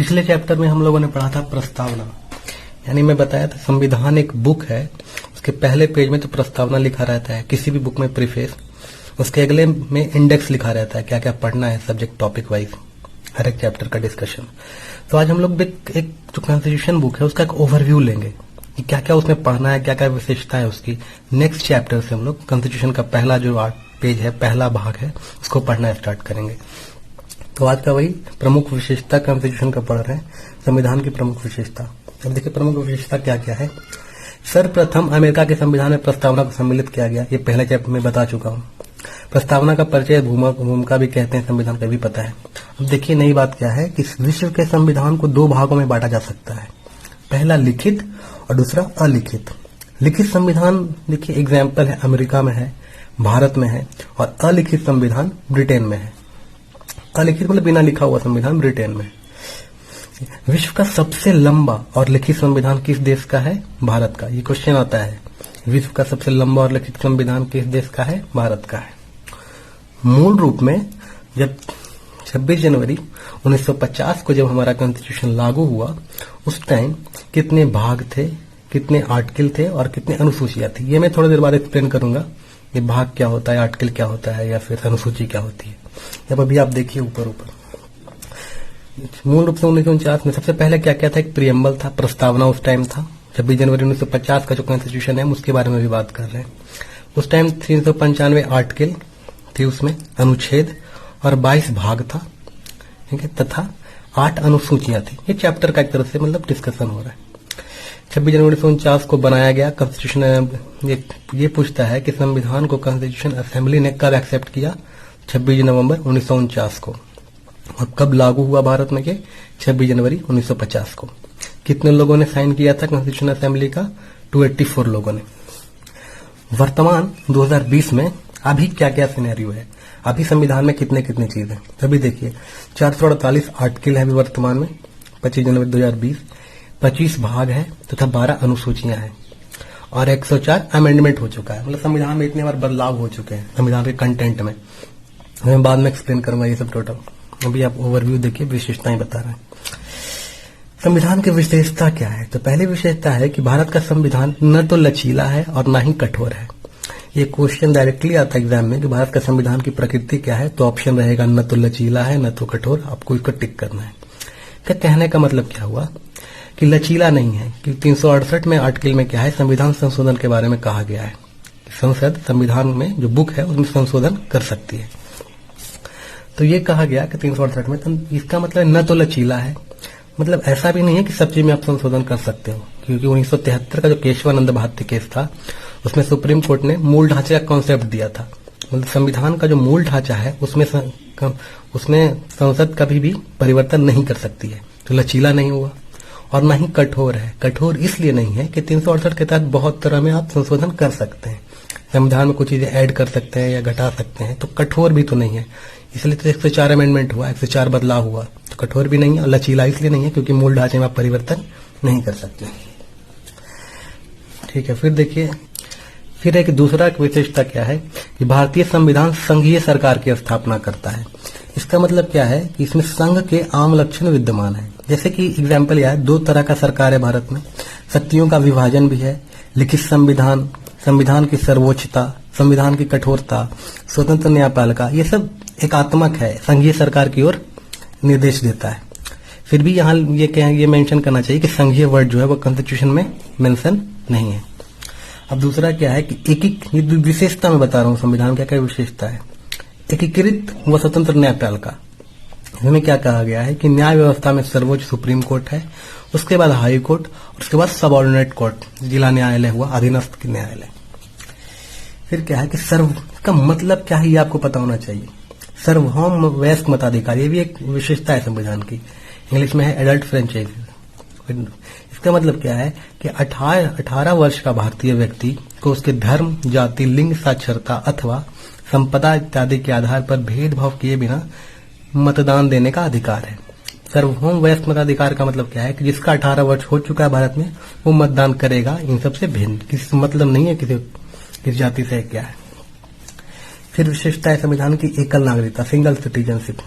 पिछले चैप्टर में हम लोगों ने पढ़ा था प्रस्तावना, यानी मैं बताया था संविधान एक बुक है, उसके पहले पेज में तो प्रस्तावना लिखा रहता है, किसी भी बुक में प्रीफेस, उसके अगले में इंडेक्स लिखा रहता है, क्या क्या पढ़ना है सब्जेक्ट टॉपिक वाइज, हर एक चैप्टर का डिस्कशन। तो आज हम लोग एक जो कॉन्स्टिट्यूशन बुक है उसका एक ओवरव्यू लेंगे कि क्या क्या उसमें पढ़ना है, क्या क्या विशेषता है उसकी। नेक्स्ट चैप्टर से हम लोग कॉन्स्टिट्यूशन का पहला जो पेज है, पहला भाग है, उसको पढ़ना स्टार्ट करेंगे। तो आज का वही प्रमुख विशेषता कॉन्स्टिट्यूशन का पढ़ रहे हैं, संविधान की प्रमुख विशेषता। अब देखिए प्रमुख विशेषता क्या क्या है। सर्वप्रथम अमेरिका के संविधान में प्रस्तावना को सम्मिलित किया गया, ये पहले चैप्टर में बता चुका हूं। प्रस्तावना का परिचय भूमिका भी कहते हैं संविधान का भी पता है। अब देखिए नई बात क्या है कि विश्व के संविधान को दो भागों में बांटा जा सकता है, पहला लिखित और दूसरा अलिखित। लिखित संविधान देखिए एग्जाम्पल है अमेरिका में है, भारत में है, और अलिखित संविधान ब्रिटेन में है। अलिखित मतलब बिना लिखा हुआ संविधान ब्रिटेन में। विश्व का सबसे लंबा और लिखित संविधान किस देश का है? भारत का। ये क्वेश्चन आता है, विश्व का सबसे लंबा और लिखित संविधान किस देश का है? भारत का है। मूल रूप में जब 26 जनवरी 1950 को जब हमारा कॉन्स्टिट्यूशन लागू हुआ, उस टाइम कितने भाग थे, कितने आर्टिकल थे और कितने अनुसूचियां थी, ये मैं थोड़ी देर बाद एक्सप्लेन करूंगा। ये भाग क्या होता है, आर्टिकल क्या होता है, या फिर अनुसूची क्या होती है। जब अभी आप देखिए ऊपर मूल रूप से 1949 में सबसे पहले क्या क्या था? एक प्रियम्बल था, प्रस्तावना उस टाइम था। 26 जनवरी 1950 का जो कॉन्स्टिट्यूशन है उसके बारे में भी बात कर रहे हैं। उस टाइम 395 आर्टिकल थे, उसमें अनुच्छेद और 22 भाग था, ठीक है, तथा 8 अनुसूचियां थी। ये चैप्टर का एक तरह से मतलब डिस्कशन हो रहा है। 26 जनवरी 1949 को बनाया गया कॉन्स्टिट्यूशन। ये पूछता है कि संविधान को कॉन्स्टिट्यूशन असेंबली ने कब एक्सेप्ट किया? 26 नवंबर 1949 को। और कब लागू हुआ भारत में के? 26 जनवरी 1950 को। कितने लोगों ने साइन किया था कॉन्स्टिट्यूशन असेंबली का? 284 लोगों ने। वर्तमान 2020 में अभी क्या क्या सिनेरियो है, अभी संविधान में कितने कितने चीज है, अभी देखिए 448 आर्टिकल है अभी वर्तमान में 25 जनवरी 2020, 25 भाग है तथा 12 अनुसूचियां हैं और 104 अमेंडमेंट हो चुका है। मतलब संविधान में इतने बार बदलाव हो चुके हैं संविधान के कंटेंट में। मैं बाद में एक्सप्लेन करूंगा ये सब टोटल। अभी आप ओवरव्यू देखिए, विशेषताएं बता रहे हैं। संविधान की विशेषता क्या है? तो पहली विशेषता है कि भारत का संविधान न तो लचीला है और न ही कठोर है। ये क्वेश्चन डायरेक्टली आता है एग्जाम में कि भारत का संविधान की प्रकृति क्या है, तो ऑप्शन रहेगा न तो लचीला है न तो कठोर, आपको इसको टिक करना है। क्या कहने का मतलब क्या हुआ कि लचीला नहीं है? कि 368 में आर्टिकल में क्या है, संविधान संशोधन के बारे में कहा गया है। संसद संविधान में जो बुक है उसमें संशोधन कर सकती है। तो ये कहा गया कि 368 में, तो इसका मतलब न तो लचीला है, मतलब ऐसा भी नहीं है कि सब चीज में आप संशोधन कर सकते हो, क्योंकि 1973 का जो केशवानंद भारती केस था उसमें सुप्रीम कोर्ट ने मूल ढांचे का कॉन्सेप्ट दिया था। मतलब संविधान का जो मूल ढांचा है उसमें संसद कभी भी परिवर्तन नहीं कर सकती है। तो लचीला नहीं हुआ और न ही कठोर है। कठोर इसलिए नहीं है कि 368 के तहत बहुत तरह में आप संशोधन कर सकते हैं, संविधान में कुछ चीजें ऐड कर सकते हैं या घटा सकते हैं, तो कठोर भी तो नहीं है। इसलिए तो 104 अमेंडमेंट हुआ, 104 बदलाव हुआ, तो कठोर भी नहीं है और लचीला इसलिए नहीं है क्योंकि मूल ढांचे में आप परिवर्तन नहीं कर सकते। ठीक है, फिर देखिए, फिर एक दूसरा विशेषता क्या है कि भारतीय संविधान संघीय सरकार की स्थापना करता है। इसका मतलब क्या है कि इसमें संघ के आम लक्षण विद्यमान है। जैसे कि एग्जाम्पल यह है, 2 तरह का सरकार है भारत में, शक्तियों का विभाजन भी है, लिखित संविधान, संविधान की सर्वोच्चता, संविधान की कठोरता, स्वतंत्र न्यायपालिका, ये सब एकात्मक है, संघीय सरकार की ओर निर्देश देता है। फिर भी यहाँ ये मेंशन करना चाहिए कि संघीय वर्ड जो है वो कॉन्स्टिट्यूशन में मेंशन नहीं है। अब दूसरा क्या है कि ये विशेषता मैं बता रहा हूँ संविधान क्या क्या विशेषता है। एकीकृत व स्वतंत्र न्यायपालिका, इसमें क्या कहा गया है कि न्याय व्यवस्था में सर्वोच्च सुप्रीम कोर्ट है, उसके बाद हाई कोर्ट और उसके बाद सबऑर्डिनेट कोर्ट, जिला न्यायालय हुआ, अधीनस्थ न्यायालय। फिर क्या है कि सर्व का मतलब क्या है ये आपको पता होना चाहिए। सार्वभौम वयस्क मताधिकार, ये भी एक विशेषता है संविधान की, इंग्लिश में है एडल्ट फ्रेंचाइजी। इसका मतलब क्या है कि 18 वर्ष का भारतीय व्यक्ति को उसके धर्म, जाति, लिंग, साक्षरता अथवा संपदा इत्यादि के आधार पर भेदभाव किए बिना मतदान देने का अधिकार है। सार्वभौम वयस्क मताधिकार का मतलब क्या है कि जिसका 18 वर्ष हो चुका है भारत में वो मतदान करेगा, इन सबसे भिन्न, किसी मतलब नहीं है किस जाति से क्या है। फिर विशेषता है संविधान की एकल नागरिकता, सिंगल सिटीजनशिप।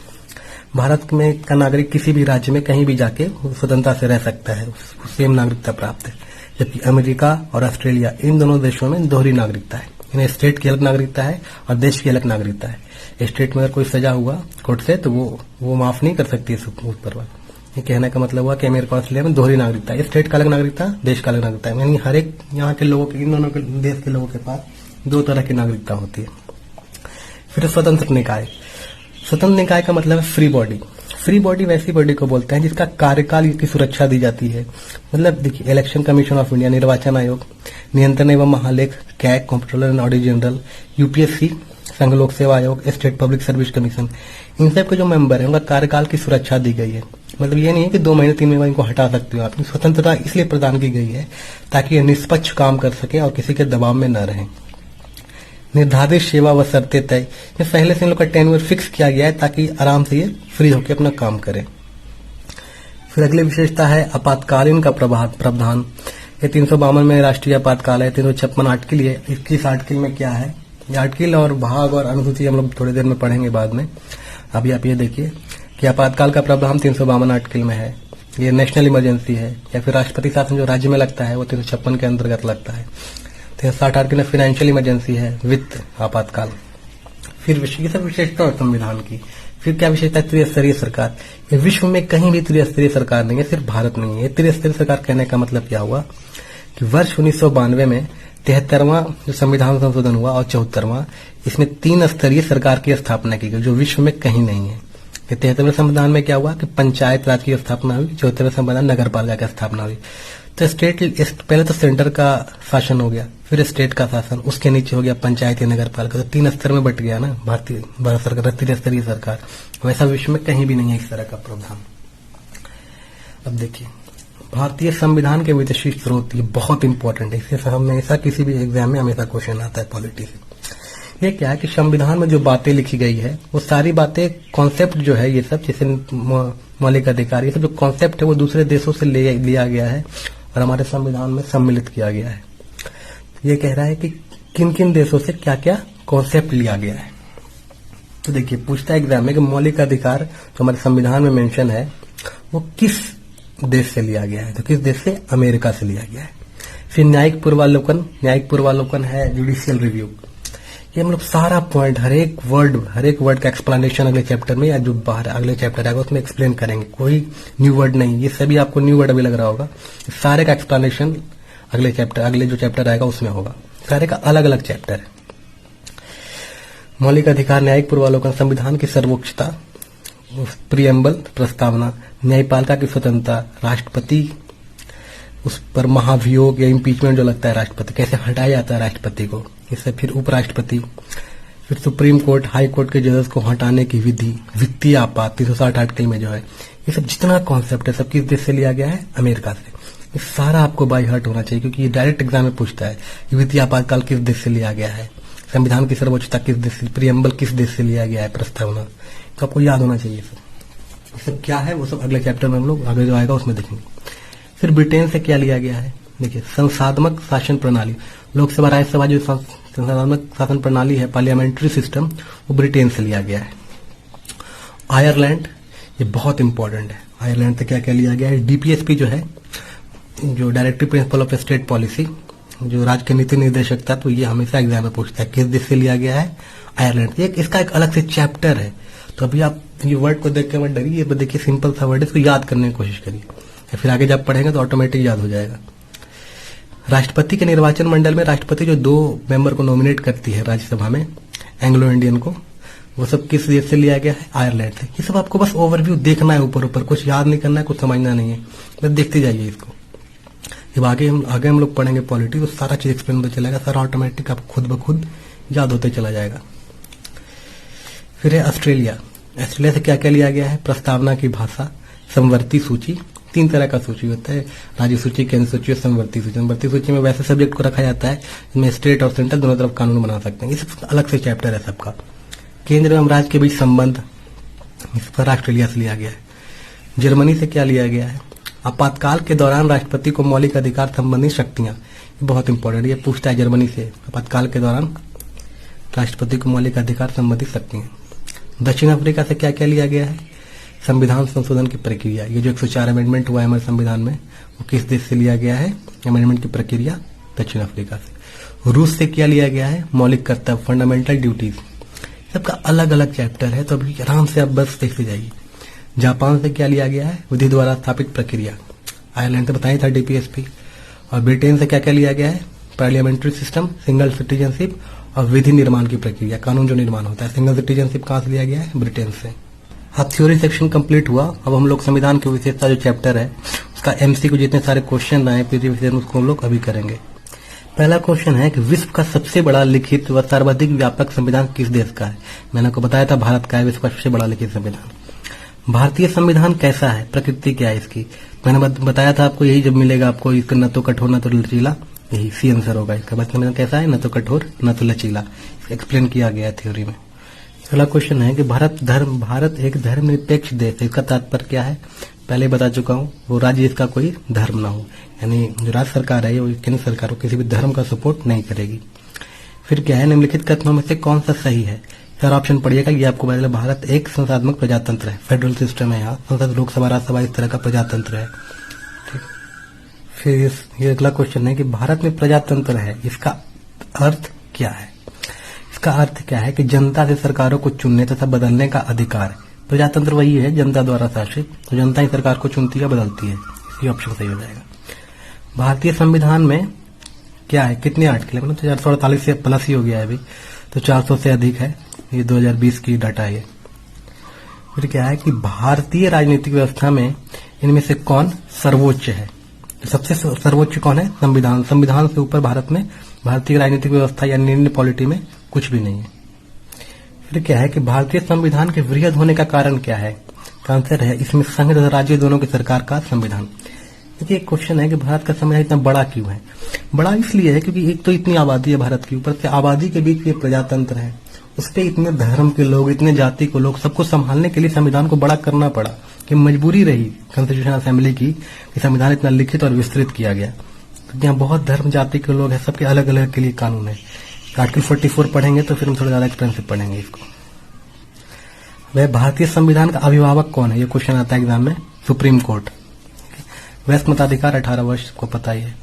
भारत में का नागरिक किसी भी राज्य में कहीं भी जाके स्वतंत्रता से रह सकता है, उसको सेम नागरिकता प्राप्त है। जबकि अमेरिका और ऑस्ट्रेलिया इन दोनों देशों में दोहरी नागरिकता है। इन्हें स्टेट की अलग नागरिकता है और देश की अलग नागरिकता है। स्टेट में अगर कोई सजा हुआ कोर्ट से तो वो माफ नहीं कर सकती इस ऊपर। ये कहने का मतलब हुआ कि अमेरिका और ऑस्ट्रेलिया में दोहरी नागरिकता है, स्टेट का अलग नागरिकता, देश का अलग नागरिकता है। यानी हर एक यहाँ के लोगों के, इन दोनों के देश के लोगों के पास दो तरह की नागरिकता होती है। फिर स्वतंत्र निकाय। स्वतंत्र निकाय का मतलब है फ्री बॉडी। फ्री बॉडी वैसी बॉडी को बोलते हैं जिसका कार्यकाल की सुरक्षा दी जाती है। मतलब देखिए, इलेक्शन कमीशन ऑफ इंडिया, निर्वाचन आयोग, नियंत्रण एवं महालेख, CAG, comptroller and auditor general, UPSC, संघ लोक सेवा आयोग, स्टेट पब्लिक सर्विस कमीशन, इन सब के जो मेंबर है उनका कार्यकाल की सुरक्षा दी गई है। मतलब ये नहीं है कि 2 महीने 3 महीने इनको हटा सकते हो आप। स्वतंत्रता इसलिए प्रदान की गई है ताकि ये निष्पक्ष काम कर सके और किसी के दबाव में न रहे। निर्धारित सेवा व शर्तें तय, ये पहले से इन लोग का टेन्योर फिक्स किया गया है ताकि आराम से ये फ्री होकर अपना काम करे। फिर अगली विशेषता है आपातकालीन का प्रावधान। ये 352 में राष्ट्रीय आपातकाल है। 356 आर्टिकल है। 21 आर्टिकल में क्या है, ये आर्टिकल और भाग और अनुसूची हम लोग थोड़ी देर में पढ़ेंगे बाद में। अभी आप ये देखिए कि आपातकाल का प्रावधान 352 आर्टिकल में है। ये नेशनल इमरजेंसी है, या फिर राष्ट्रपति शासन जो राज्य में लगता है वो 356 के अंतर्गत लगता है। 60 आर्टिकल में फाइनेंशियल इमरजेंसी है, वित्त आपातकाल। फिर ये सब विशेषता है संविधान की। फिर क्या विशेषता है, त्रिस्तरीय सरकार। ये विश्व में कहीं भी त्रिस्तरीय सरकार नहीं है, सिर्फ भारत में ही है। त्रिस्तरीय सरकार कहने का मतलब क्या हुआ कि वर्ष 1992 में 73वां जो संविधान संशोधन हुआ और 74वां, इसमें 3 स्तरीय सरकार की स्थापना की गई जो विश्व में कहीं नहीं है। 73वें संविधान में क्या हुआ कि पंचायत राज की स्थापना हुई। 74वें संविधान नगर पालिका की स्थापना हुई। तो स्टेट पहले तो सेंटर का शासन हो गया, फिर स्टेट का शासन, उसके नीचे हो गया पंचायत या नगर पालिका। तो 3 स्तर में बट गया ना भारत सरकार, त्रिस्तरीय सरकार। वैसा विश्व में कहीं भी नहीं है इस तरह का प्रावधान। अब देखिए, भारतीय संविधान के विदेशी स्रोत, ये बहुत इंपॉर्टेंट है। इससे हमेशा किसी भी एग्जाम में हमेशा क्वेश्चन आता है पॉलिटी से। ये क्या है कि संविधान में जो बातें लिखी गई है वो सारी बातें, कॉन्सेप्ट जो है, ये सब जैसे मौलिक अधिकार, ये सब जो कॉन्सेप्ट है वो दूसरे देशों से लिया गया है और हमारे संविधान में सम्मिलित किया गया है। ये कह रहा है कि किन किन देशों से क्या क्या कॉन्सेप्ट लिया गया है। तो देखिए, पूछता है एग्जाम में कि मौलिक अधिकार जो हमारे संविधान में मेंशन है वो किस देश से लिया गया है। तो किस देश से, अमेरिका से लिया गया है। फिर न्यायिक पूर्वावलोकन है जुडिशियल रिव्यू। ये मतलब सारा पॉइंट, हर एक वर्ड का एक्सप्लेनेशन अगले चैप्टर में या जो बाहर अगले चैप्टर आएगा उसमें एक्सप्लेन करेंगे। कोई न्यू वर्ड नहीं, ये सभी आपको न्यू वर्ड अभी लग रहा होगा। सारे का एक्सप्लेनेशन अगले जो चैप्टर आएगा उसमें होगा। सारे का अलग अलग चैप्टर है। मौलिक अधिकार, न्यायिक पूर्वावलोकन, संविधान की सर्वोच्चता, प्रियम्बल प्रस्तावना, न्यायपालिका की स्वतंत्रता, राष्ट्रपति उस पर महाभियोग या इम्पीचमेंट जो लगता है राष्ट्रपति, कैसे हटाया जाता है राष्ट्रपति को, इससे फिर उपराष्ट्रपति, फिर सुप्रीम कोर्ट, हाई कोर्ट के जजेस को हटाने की विधि, वित्तीय आपात 360 आर्टिकल में जो है, ये सब जितना कॉन्सेप्ट है सब किस देश से लिया गया है, अमेरिका से। ये सारा आपको बाई हार्ट होना चाहिए क्योंकि ये डायरेक्ट एग्जाम में पूछता है कि वित्तीय आपातकाल किस देश से लिया गया है, संविधान की सर्वोच्चता किस देश से, प्रियम्बल किस देश से लिया गया है, प्रस्तावना, तो आपको याद होना चाहिए। ये सब क्या है वो सब अगले चैप्टर में हम लोग आगे जो आएगा उसमें देखेंगे। फिर ब्रिटेन से क्या लिया गया है, देखिए, संसाधमक शासन प्रणाली, लोकसभा राज्यसभा जो संसाधमक शासन प्रणाली है, पार्लियामेंट्री सिस्टम, वो ब्रिटेन से लिया गया है। आयरलैंड, ये बहुत इंपॉर्टेंट है। आयरलैंड से क्या क्या लिया गया है, डीपीएसपी जो है, जो directive principle of state policy, जो राज्य के नीति निर्देशक था, तो ये हमेशा एग्जाम में पूछता है किस देश से लिया गया है, आयरलैंड। इसका एक अलग से चैप्टर है। तो अभी आप ये वर्ड को देख के मत डरिए, देखिए सिंपल सा वर्ड है, इसको याद करने की कोशिश करिए, फिर आगे जब पढ़ेंगे तो ऑटोमेटिक याद हो जाएगा। राष्ट्रपति के निर्वाचन मंडल में राष्ट्रपति जो 2 मेंबर को नॉमिनेट करती है राज्यसभा में, एंग्लो इंडियन को, वो सब किस देश से लिया गया है, आयरलैंड से। ये सब आपको बस ओवरव्यू देखना है, ऊपर ऊपर कुछ याद नहीं करना है, कुछ समझना नहीं है, बस देखते जाइए इसको। जब आगे हम लोग पढ़ेंगे पॉलिटी तो सारा चीज एक्सप्लेन होता चलेगा, सारा ऑटोमेटिक आपको खुद ब खुद याद होते चला जाएगा। फिर है ऑस्ट्रेलिया से क्या क्या लिया गया है, प्रस्तावना की भाषा, समवर्ती सूची, 3 तरह का सूची होता है, राज्य सूची, केंद्र सूची और समवर्ती सूची। समवर्ती सूची में वैसे सब्जेक्ट को रखा जाता है जिसमें स्टेट और सेंटर दोनों तरफ कानून बना सकते हैं। ये सब अलग से चैप्टर है सबका। केंद्र एवं राज्य के बीच संबंध, इस पर ऑस्ट्रेलिया से लिया गया है। जर्मनी से क्या लिया गया है, आपातकाल के दौरान राष्ट्रपति को मौलिक अधिकार संबंधी शक्तियां, बहुत इंपॉर्टेंट, ये पूछता है जर्मनी से, आपातकाल के दौरान राष्ट्रपति को मौलिक अधिकार संबंधी शक्तियां। दक्षिण अफ्रीका से क्या क्या लिया गया है, संविधान संशोधन की प्रक्रिया, ये जो 104 अमेंडमेंट हुआ है हमारे संविधान में, वो किस देश से लिया गया है? अमेंडमेंट की प्रक्रिया दक्षिण अफ्रीका से। रूस से क्या लिया गया है? मौलिक कर्तव्य, फंडामेंटल ड्यूटीज। सबका अलग अलग चैप्टर है, तो अभी आराम से आप बस देखते जाइए। जापान से क्या लिया गया है? विधि द्वारा स्थापित प्रक्रिया। आयरलैंड से बताइए 30 PSP। और ब्रिटेन से क्या क्या लिया गया है? पार्लियामेंट्री सिस्टम, सिंगल सिटीजनशिप और विधि निर्माण की प्रक्रिया, कानून जो निर्माण होता है। सिंगल सिटीजनशिप कहां से लिया गया है? ब्रिटेन से। अब थ्योरी सेक्शन कंप्लीट हुआ। अब हम लोग संविधान की विशेषता जो चैप्टर है उसका MCQ जितने सारे क्वेश्चन आए प्रीवियस उसको हम लोग अभी करेंगे। पहला क्वेश्चन है कि विश्व का सबसे बड़ा लिखित व सर्वाधिक व्यापक संविधान किस देश का है? मैंने आपको बताया था भारत का है विश्व का सबसे बड़ा लिखित संविधान। भारतीय संविधान कैसा है? प्रकृति क्या है इसकी? मैंने बताया था आपको, यही जब मिलेगा आपको इसका न तो कठोर न तो लचीला, यही सी आंसर होगा इसका। भारतीय संविधान कैसा है? न तो कठोर न तो लचीला, एक्सप्लेन किया गया है थ्योरी में। अगला क्वेश्चन है कि भारत एक धर्मनिरपेक्ष देश है, इसका तात्पर्य क्या है? पहले बता चुका हूं, वो राज्य इसका कोई धर्म ना हो, यानी जो राज्य सरकार है वो केंद्र सरकार को किसी भी धर्म का सपोर्ट नहीं करेगी। फिर क्या है? निम्नलिखित कथनों में से कौन सा सही है? चार ऑप्शन पढ़िएगा, ये आपको पता चला। भारत एक संसदात्मक प्रजातंत्र है, फेडरल सिस्टम है, यहाँ संसद, लोकसभा, राज्यसभा इस तरह का प्रजातंत्र है। ठीक। फिर ये अगला क्वेश्चन है कि भारत में प्रजातंत्र है, इसका अर्थ क्या है? इसका अर्थ क्या है कि जनता से सरकारों को चुनने तथा बदलने का अधिकार। प्रजातंत्र वही है जनता द्वारा शासित, तो जनता ही सरकार को चुनती है, बदलती है। ये ऑप्शन सही हो जाएगा। भारतीय संविधान में क्या है? कितने आर्टिकल है? मतलब 448 से प्लस ही हो गया है अभी, तो 400 से अधिक है। ये 2020 की डाटा है। फिर क्या है कि भारतीय राजनीतिक व्यवस्था में इनमें से कौन सर्वोच्च है? सबसे सर्वोच्च कौन है? संविधान। संविधान से ऊपर भारत में भारतीय राजनीतिक व्यवस्था या निर्णय पॉलिटी में कुछ भी नहीं है। फिर क्या है कि भारतीय संविधान के वृहद होने का कारण क्या है? आंसर है इसमें संघ तथा राज्य दोनों की सरकार का संविधान। देखिए एक क्वेश्चन है कि भारत का संविधान इतना बड़ा क्यों है? बड़ा इसलिए है क्योंकि एक तो इतनी आबादी है भारत के ऊपर से, आबादी के बीच ये प्रजातंत्र है, उस पर इतने धर्म के लोग, इतने जाति के लोग, सबको संभालने के लिए संविधान को बड़ा करना पड़ा, कि मजबूरी रही कॉन्स्टिट्यूशनल असेंबली की कि संविधान इतना लिखित और विस्तृत किया गया। तो यहाँ बहुत धर्म जाति के लोग हैं, सबके अलग अलग के लिए कानून है। आर्टिकल 44 पढ़ेंगे तो फिर हम थोड़ा ज्यादा एक्सपेंसिव पढ़ेंगे इसको। वह भारतीय संविधान का अभिभावक कौन है? ये क्वेश्चन आता है एग्जाम में। Supreme court. वयस्क मताधिकार 18 वर्ष को पता ही है।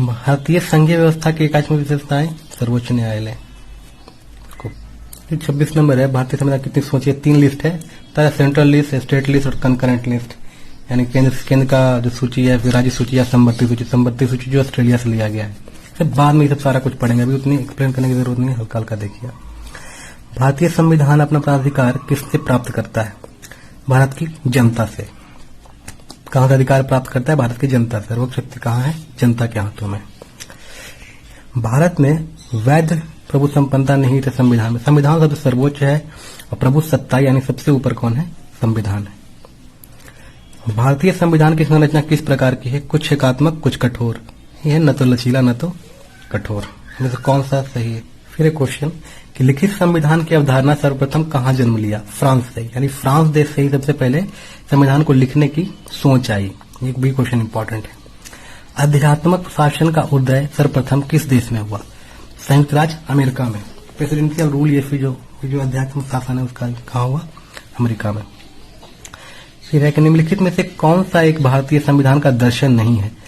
भारतीय संघीय व्यवस्था की एकात्मक विशेषताएं, सर्वोच्च न्यायालय। 26 नंबर है, भारतीय संविधान कितनी सोचिए? 3 लिस्ट है, सेंट्रल लिस्ट, स्टेट लिस्ट और कंकरेंट लिस्ट, यानी केंद्र का जो सूची है, फिर राज्य सूची या संबद्ध सूची। संबद्ध सूची जो ऑस्ट्रेलिया से लिया गया है। फिर बाद में ये सब सारा कुछ पढ़ेंगे, अभी उतनी एक्सप्लेन करने की जरूरत नहीं है, हल्का हल्का देखिए। भारतीय संविधान अपना प्राधिकार किससे प्राप्त करता है? भारत की जनता से। कहां से अधिकार प्राप्त करता है? भारत की जनता से। सर्वोच्च शक्ति कहां है? जनता के हाथों में। भारत में वैध प्रभु संपन्नता नहीं थे संविधान में। संविधान सबसे सर्वोच्च है और प्रभु सत्ता यानी सबसे ऊपर कौन है? संविधान है। भारतीय संविधान की संरचना किस प्रकार की है? कुछ एकात्मक, कुछ कठोर। यह न तो लचीला न तो कठोर, इनमें से कौन सा सही है? फिर एक क्वेश्चन कि लिखित संविधान की अवधारणा सर्वप्रथम कहां जन्म लिया? फ्रांस से, यानी फ्रांस देश से ही सबसे पहले संविधान को लिखने की सोच आई। ये भी क्वेश्चन इंपॉर्टेंट है। आध्यात्मक शासन का उदय सर्वप्रथम किस देश में हुआ? संयुक्त राज्य अमेरिका में। प्रेसिडेंशियल रूल ये जो अध्यात्मक शासन है उसका कहां हुआ? अमेरिका में। फिर है कि निम्नलिखित में से कौन सा एक भारतीय संविधान का दर्शन नहीं है?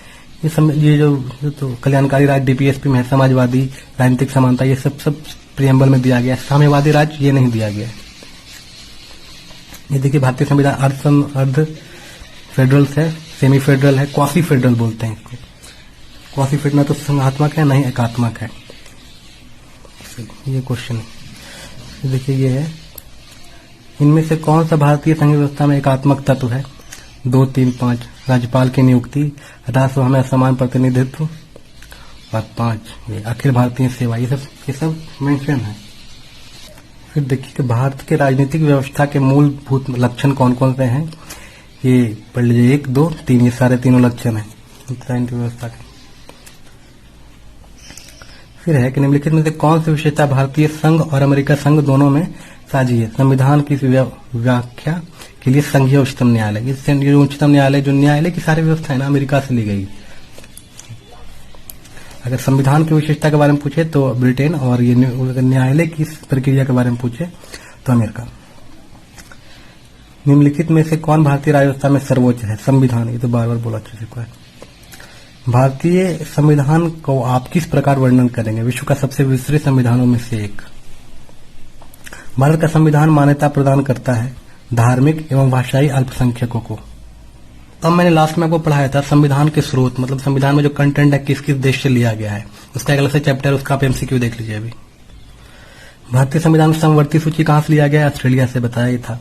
ये जो तो कल्याणकारी राज्य DPSP में है, समाजवादी, राजनीतिक समानता, ये सब प्रियम्बल में दिया गया है। साम्यवादी राज्य ये नहीं दिया गया है। ये देखिए भारतीय संविधान अर्ध फेडरल है, सेमी फेडरल है, क्वासी फेडरल बोलते हैं इसको। क्वासी फेडरल ना तो संघात्मक है, नहीं एकात्मक है। ये क्वेश्चन देखिए, ये है इनमें से कौन सा भारतीय संघ व्यवस्था में एकात्मक तत्व है? 2, 3, 5। राज्यपाल की नियुक्ति, राज्यसभा में समान प्रतिनिधित्व, और 5 ये अखिल भारतीय सेवा। ये सब मेंशन है। फिर देखिए कि भारत के राजनीतिक व्यवस्था के मूलभूत लक्षण कौन कौन से हैं? ये पढ़ लीजिए, 1, 2, 3, ये सारे तीनों लक्षण हैं राजनीतिक व्यवस्था के। फिर है कि निम्नलिखित में से कौन सी विशेषता भारतीय संघ और अमेरिका संघ दोनों में साझी है? संविधान की व्याख्या के लिए संघीय उच्चतम न्यायालय। ये उच्चतम न्यायालय जो न्यायालय की सारी व्यवस्था है ना, अमेरिका से ली गई। अगर संविधान की विशेषता के बारे में पूछे तो ब्रिटेन, और ये न्यायालय की प्रक्रिया के बारे में पूछे तो अमेरिका। निम्नलिखित में से कौन भारतीय राज्य व्यवस्था में सर्वोच्च है? संविधान। ये तो बार बार बोला चुका है। भारतीय संविधान को आप किस प्रकार वर्णन करेंगे? विश्व का सबसे विस्तृत संविधानों में से एक। भारत का संविधान मान्यता प्रदान करता है धार्मिक एवं भाषाई अल्पसंख्यकों को। अब मैंने लास्ट में आपको पढ़ाया था संविधान के स्रोत, मतलब संविधान में जो कंटेंट है किस किस देश से लिया गया है, उसका एक अलग से चैप्टर, उसका आप एमसीक्यू देख लीजिए। अभी भारतीय संविधान में समवर्ती सूची कहां से लिया गया है? ऑस्ट्रेलिया से, बताया ही था।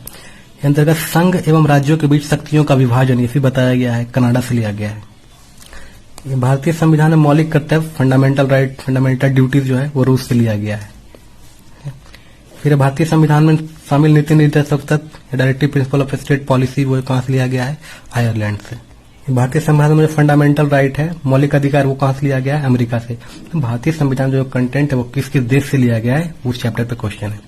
अंतर्गत संघ एवं राज्यों के बीच शक्तियों का विभाजन, ये भी बताया गया है, कनाडा से लिया गया है। भारतीय संविधान में मौलिक कर्तव्य, फंडामेंटल राइट, फंडामेंटल ड्यूटीज जो है वो रूस से लिया गया है। फिर भारतीय संविधान में शामिल नीति निर्देशक तत्व, directive principle of state policy, वो कहां से लिया गया है? आयरलैंड से। भारतीय संविधान में जो फंडामेंटल राइट है, मौलिक अधिकार, वो कहां से लिया गया है? अमेरिका से। भारतीय संविधान जो कंटेंट है वो किस किस देश से लिया गया है, उस चैप्टर पे क्वेश्चन है।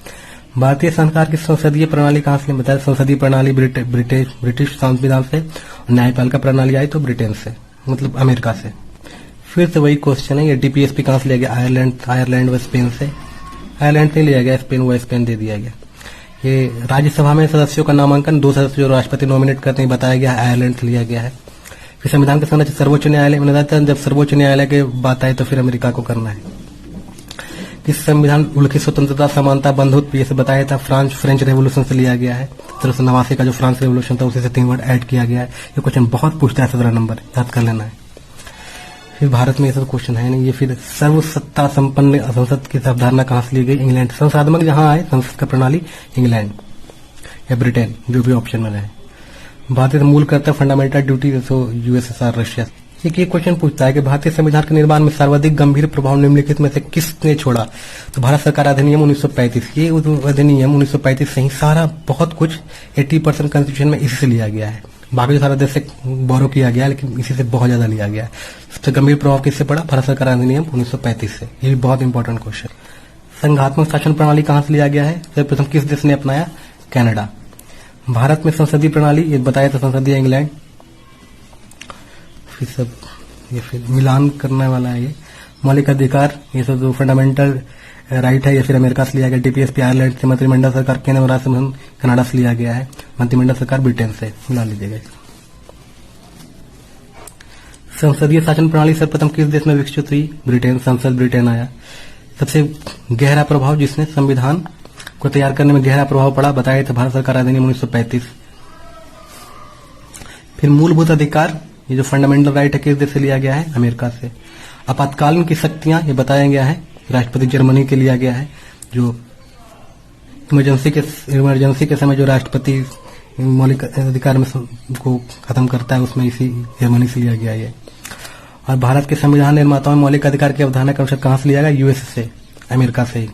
भारतीय संस्कार की संसदीय प्रणाली कहां से बताया? संसदीय प्रणाली ब्रिटिश संविधान से, न्यायपालिका प्रणाली आई तो ब्रिटेन से, मतलब अमेरिका से। फिर से वही क्वेश्चन है, ये डीपीएसपी कहां से लिया गया? आयरलैंड व स्पेन से। आयरलैंड से लिया गया, स्पेन व स्पेन दे दिया गया। ये राज्यसभा में सदस्यों का नामांकन 2 सदस्य जो राष्ट्रपति नॉमिनेट करते हैं, बताया गया है, आयरलैंड से लिया गया है। फिर संविधान के संरक्षण सर्वोच्च न्यायालय में, जब सर्वोच्च न्यायालय की बात आए तो फिर अमेरिका को करना है। इस संविधान उल्की स्वतंत्रता, समानता, बंधुत्व, ये सब बताया था, फ्रेंच रेवोल्यूशन से लिया गया है। 1789 का जो फ्रांस रेवोल्यूशन था उसी से 3 वर्ड ऐड किया गया है। ये क्वेश्चन बहुत पूछता है, 17 नंबर याद कर लेना है। फिर भारत में ये सब क्वेश्चन है नहीं। ये फिर सर्वसत्ता संपन्न संसद की अवधारणा कहां से ली गई? इंग्लैंड। संसाधन जहां आए संसद का प्रणाली, इंग्लैंड या ब्रिटेन, जो भी ऑप्शन में रहे। भारतीय मूल कर्तव्य, फंडामेंटल ड्यूटी, तो यूएसएसआर, रशिया। ये क्वेश्चन पूछता है कि भारतीय संविधान के निर्माण में सर्वाधिक गंभीर प्रभाव निम्नलिखित में से किसने छोड़ा? तो भारत सरकार अधिनियम 1935। ये अधिनियम 1935 से ही सारा बहुत कुछ 80% कॉन्स्टिट्यूशन में इसी से लिया गया है। बाकी जो सारा देश से बोरो किया गया, लेकिन इसी से बहुत ज्यादा लिया गया है। सबसे गंभीर प्रभाव किससे पड़ा? भारत सरकार अधिनियम 1935 से। ये भी बहुत इंपॉर्टेंट क्वेश्चन। संघात्मक शासन प्रणाली कहां से लिया गया है? सर्वप्रथम किस देश ने अपनाया? कनाडा। भारत में संसदीय प्रणाली, ये बताया था, संसदीय इंग्लैंड। फिर सब ये फिर मिलान करने वाला है। ये मौलिक अधिकार, ये सब जो फंडामेंटल राइट है, ये फिर अमेरिका से लिया गया। डीपीएसपी आयरलैंड से। मंत्रिमंडल सरकार केंद्र राज्य कनाडा से लिया गया है। मंत्रिमंडल सरकार ब्रिटेन से, मिला लीजिएगा। संसदीय शासन प्रणाली सर्वप्रथम किस देश में विकसित हुई? ब्रिटेन। संसद ब्रिटेन आया। सबसे गहरा प्रभाव जिसने संविधान को तैयार करने में गहरा प्रभाव पड़ा, बताया था, भारत सरकार अधिनियम 1935। फिर मूलभूत अधिकार, ये जो फंडामेंटल राइट है, किस देश से लिया गया है? अमेरिका से। आपातकालीन की शक्तियां, ये बताया गया है, राष्ट्रपति जर्मनी के लिया गया है। जो इमरजेंसी के समय जो राष्ट्रपति मौलिक अधिकार में को खत्म करता है, उसमें इसी जर्मनी से लिया गया है। और भारत के संविधान निर्माताओं में मौलिक अधिकार की अवधारणा का अनुच्छेद कहां से लिया गया? यूएस से, अमेरिका से।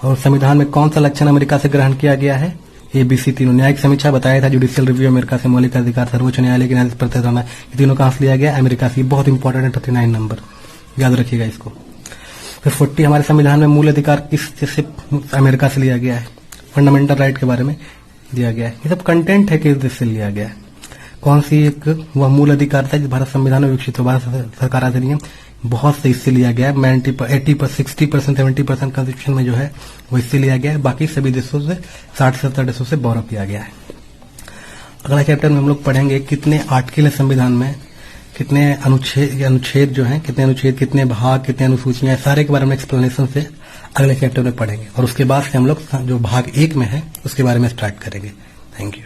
और संविधान में कौन सा लक्षण अमेरिका से ग्रहण किया गया है? एबीसी तीनों। न्यायिक समीक्षा, बताया था, जुडिशियल रिव्यू अमेरिका से। मौलिक अधिकार, सर्वोच्च न्यायालय के न्यायाधीश प्रतिनिधि, ये तीनों कहां से लिया गया? अमेरिका से। बहुत इंपॉर्टेंट है, 39 नंबर, याद रखिएगा इसको। फिर 40 हमारे संविधान में मूल अधिकार किस से? अमेरिका से लिया गया है। फंडामेंटल राइट के बारे में दिया गया है। ये सब कंटेंट है, किस देश से लिया गया है। कौन सी एक वह मूल अधिकार था जो भारत संविधान में विकसित हुआ? भारत सरकार अधिनियम, बहुत से इससे लिया गया है। 60%, 70% कॉन्स्टिट्यूशन में जो है वो इससे लिया गया है। बाकी सभी देशों से, 60-70 देशों से बोरो किया गया है। अगला चैप्टर में हम लोग पढ़ेंगे कितने आर्टिकल है संविधान में, कितने अनुच्छेद जो हैं, कितने अनुच्छेद, कितने भाग, कितने अनुसूचियां, सारे के बारे में एक्सप्लेनेशन से अगले चैप्टर में पढ़ेंगे। और उसके बाद से हम लोग जो भाग 1 में है उसके बारे में स्टार्ट करेंगे। Thank you.